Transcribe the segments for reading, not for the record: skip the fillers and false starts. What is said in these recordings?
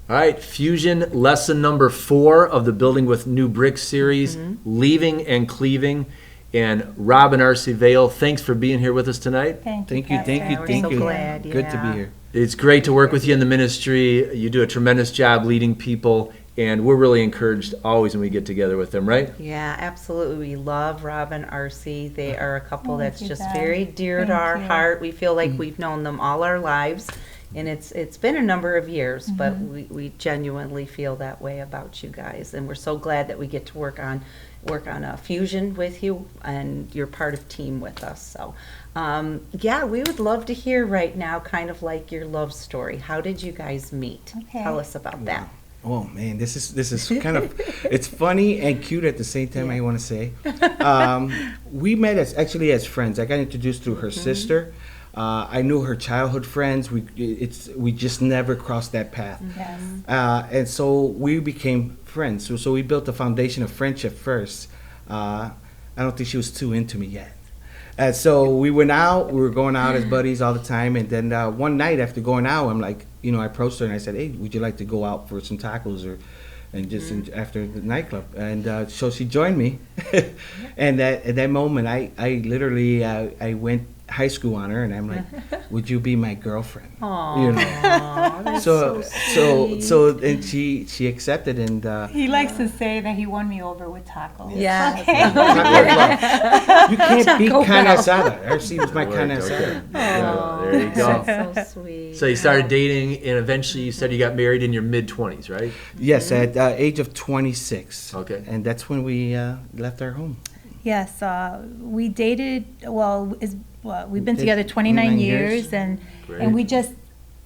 All right, Fusion, lesson number 4 of the Building with New Bricks series, Leaving and Cleaving. And Rob and R.C. Vale, thanks for being here with us tonight. Thank Thank you. We're so glad. Good to be here. It's great to work with you in the ministry. You do a tremendous job leading people, and we're really encouraged always when we get together with them, right? Yeah, absolutely. We love Rob and RC. They are a couple Thank that's you, just Dad. very dear to Thank our you. heart. We feel like we've known them all our lives, and it's been a number of years, but we genuinely feel that way about you guys, and we're so glad that we get to work on a fusion with you, and you're part of team with us. So, yeah, we would love to hear right now, kind of like your love story. How did you guys meet? Okay. Tell us about that. Oh man, this is kind of it's funny and cute at the same time. I want to say, we met as friends. I got introduced through her sister. I knew her childhood friends. We just never crossed that path, Yes. and so we became friends. So we built a foundation of friendship first. I don't think she was too into me yet. And so we went out. We were going out as buddies all the time. And then one night after going out, I'm like, I approached her and I said, "Hey, would you like to go out for some tacos after the nightclub?" And so she joined me. And at that moment, I literally I went high school on her, and I'm like, "Would you be my girlfriend?" Aww, that's so sweet. And she accepted, and He likes to say that he won me over with tacos. Yeah. you can't beat Taco carne Bell. asada. RC was my carne Okay. asada. Yeah, there you go. That's so sweet. So you started dating, and eventually you said you got married in your mid-20s, right? Yes, at age of 26. Okay. And that's when we left our home. Yes, we dated, we've been did together 29 29 years, years. Great. and we just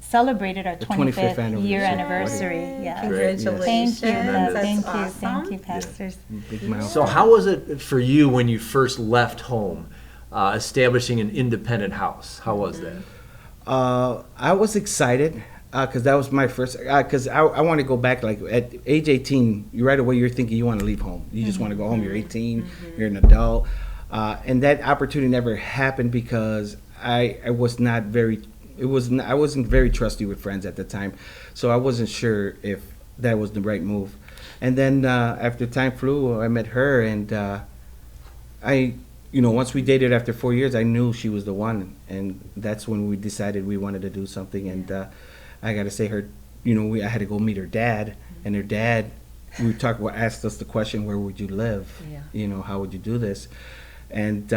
celebrated our The 25th 25th year anniversary. anniversary. Yeah. Congratulations. Thank you, Tremendous. thank That's you, awesome. thank you, pastors. Big milestone. So how was it for you when you first left home, establishing an independent house? How was that? I was excited because that was my first. Because I want to go back. Like at age 18, you right away you're thinking you want to leave home. You just want to go home. You're 18. You're an adult, and that opportunity never happened because I was not very. I wasn't very trusty with friends at the time, so I wasn't sure if that was the right move. And then after time flew, I met her, and once we dated after 4 years, I knew she was the one, and that's when we decided we wanted to do something. And I got to say, I had to go meet her dad, and her dad, asked us the question, "Where would you live? Yeah. How would you do this?" And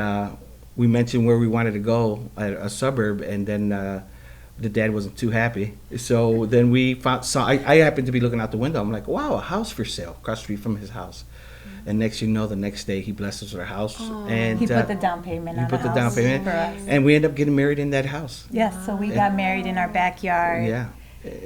we mentioned where we wanted to go, a suburb, and then the dad wasn't too happy. So then we I happened to be looking out the window. I'm like, wow, a house for sale across the street from his house. And next the next day he blessed us with a house. And He put the down payment on he put the the down house payment, for us. and we ended up getting married in that house. Yes, so we got married in our backyard. Yeah.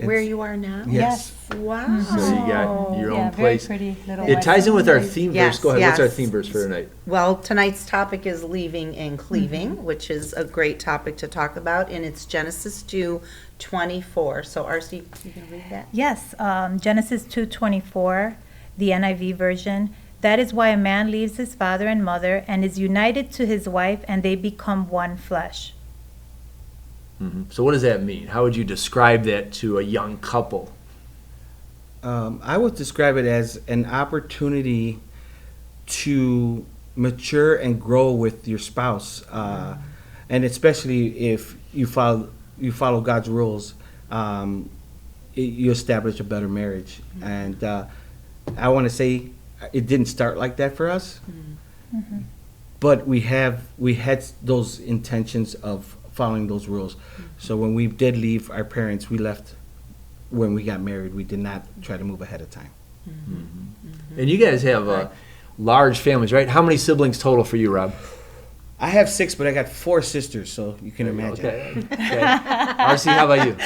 Where you are now? Yes. Wow. So you got your Yeah, own very place. pretty little It ties in with our place. theme Yes, verse. Go ahead. What's our yes. theme verse for tonight? Well, tonight's topic is leaving and cleaving, which is a great topic to talk about, and it's Genesis 2:24. So, RC, you can read that? Yes, Genesis 2:24, the NIV version. That is why a man leaves his father and mother and is united to his wife, and they become one flesh. So what does that mean? How would you describe that to a young couple? I would describe it as an opportunity to mature and grow with your spouse, and especially if you follow God's rules, you establish a better marriage. And I want to say it didn't start like that for us, but we had those intentions of following those rules. So when we did leave our parents, we left when we got married. We did not try to move ahead of time. And you guys have large families, right? How many siblings total for you, Rob? I have 6, but I got 4 sisters, so you can imagine. Okay. RC, how about you?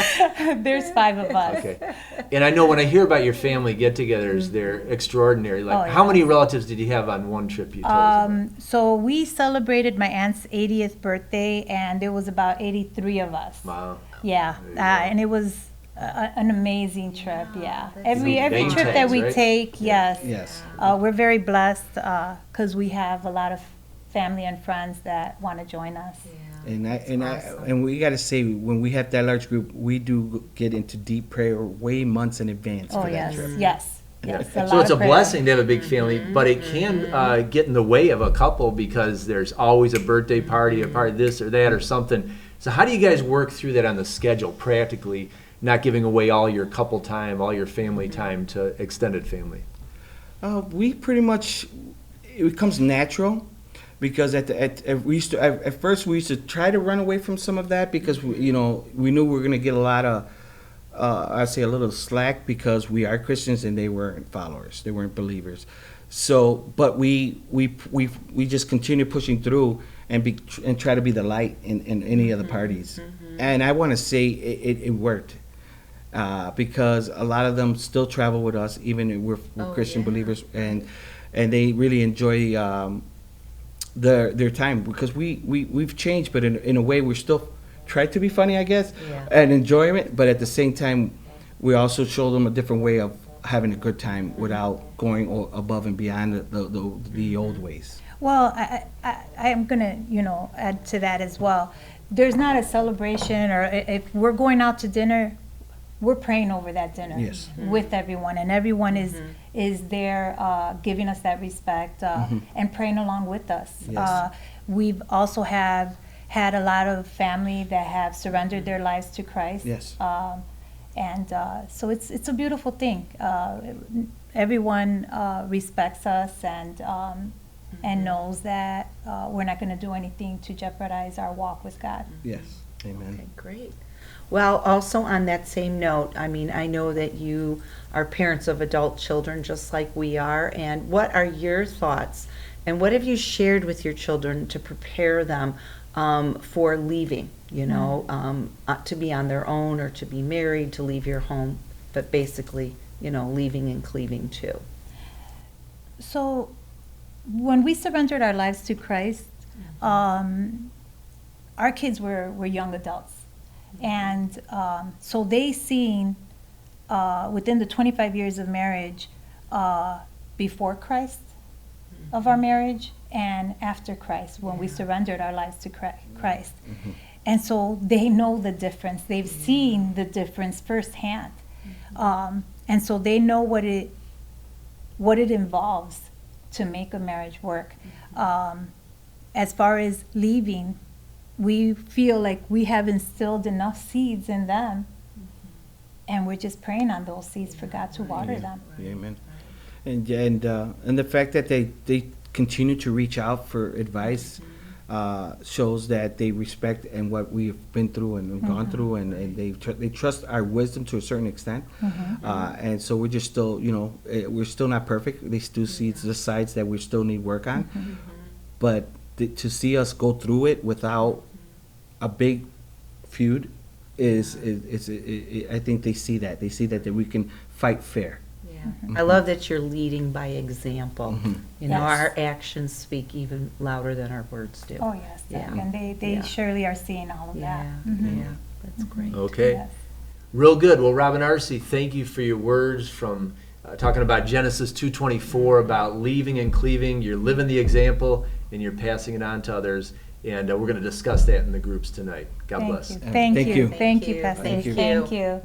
There's 5 of us. Okay. And I know when I hear about your family get-togethers, they're extraordinary. Like, Oh, how yeah. many relatives did you have on one trip you told us about? So we celebrated my aunt's 80th birthday, and there was about 83 of us. Wow. Yeah, There you go. and it was an amazing trip. Yeah, every Name trip that tags, we right? take, yes, Yes. we're very blessed because we have a lot of family and friends that want to join us. And we got to say, when we have that large group, we do get into deep prayer way months in advance Oh, for that yes, trip. yes, Yeah. yes. So lot it's a of prayer. blessing to have a big family, but it can get in the way of a couple because there's always a birthday party, a party this or that or something. So how do you guys work through that on the schedule practically, not giving away all your couple time, all your family time to extended family? We pretty much, it comes natural. Because at first we used to try to run away from some of that because we knew we were going to get a lot of I'd say a little slack because we are Christians and they weren't followers, they weren't believers. So, but we just continue pushing through and try to be the light in any of the parties. And I want to say it worked. Because a lot of them still travel with us, even if we're Christian believers, and they really enjoy their time because we've changed, but in a way we're still try to be funny, I guess, and enjoy it. But at the same time, we also show them a different way of having a good time without going above and beyond the old ways. Well, I am going to, add to that as well. There's not a celebration, or if we're going out to dinner, we're praying over that dinner with everyone, and everyone is there giving us that respect and praying along with us. Yes. We've also had a lot of family that have surrendered their lives to Christ. Yes. And so it's a beautiful thing. Everyone respects us and knows that we're not going to do anything to jeopardize our walk with God. Yes. Amen. Okay, great. Well, also on that same note, I mean, I know that you are parents of adult children just like we are, and what are your thoughts and what have you shared with your children to prepare them for leaving, to be on their own or to be married, to leave your home, but basically, leaving and cleaving too? So when we surrendered our lives to Christ, our kids were young adults. And so they seen within the 25 years of marriage, before Christ, of our marriage, and after Christ, when we surrendered our lives to Christ. And so they know the difference. They've seen the difference firsthand. And so they know what it involves to make a marriage work. As far as leaving, we feel like we have instilled enough seeds in them, and we're just praying on those seeds for God to water them. Amen. And the fact that they continue to reach out for advice shows that they respect and what we've been through and gone through, and they trust our wisdom to a certain extent. And so we're just still, we're still not perfect. They still see the sides that we still need work on, but to see us go through it without a big feud is I think they see that we can fight fair. I love that you're leading by example. Yes. Our actions speak even louder than our words do. Oh, yes. Yeah. And they Yeah. surely are seeing all of that. Yeah, that's great. Okay. Yes. Real good. Well, Robin Arcee, thank you for your words from talking about Genesis 2:24, about leaving and cleaving. You're living the example, and you're passing it on to others. And we're going to discuss that in the groups tonight. God bless. Thank Thank you. you. Thank you, you. Pastor. Thank you. Thank you.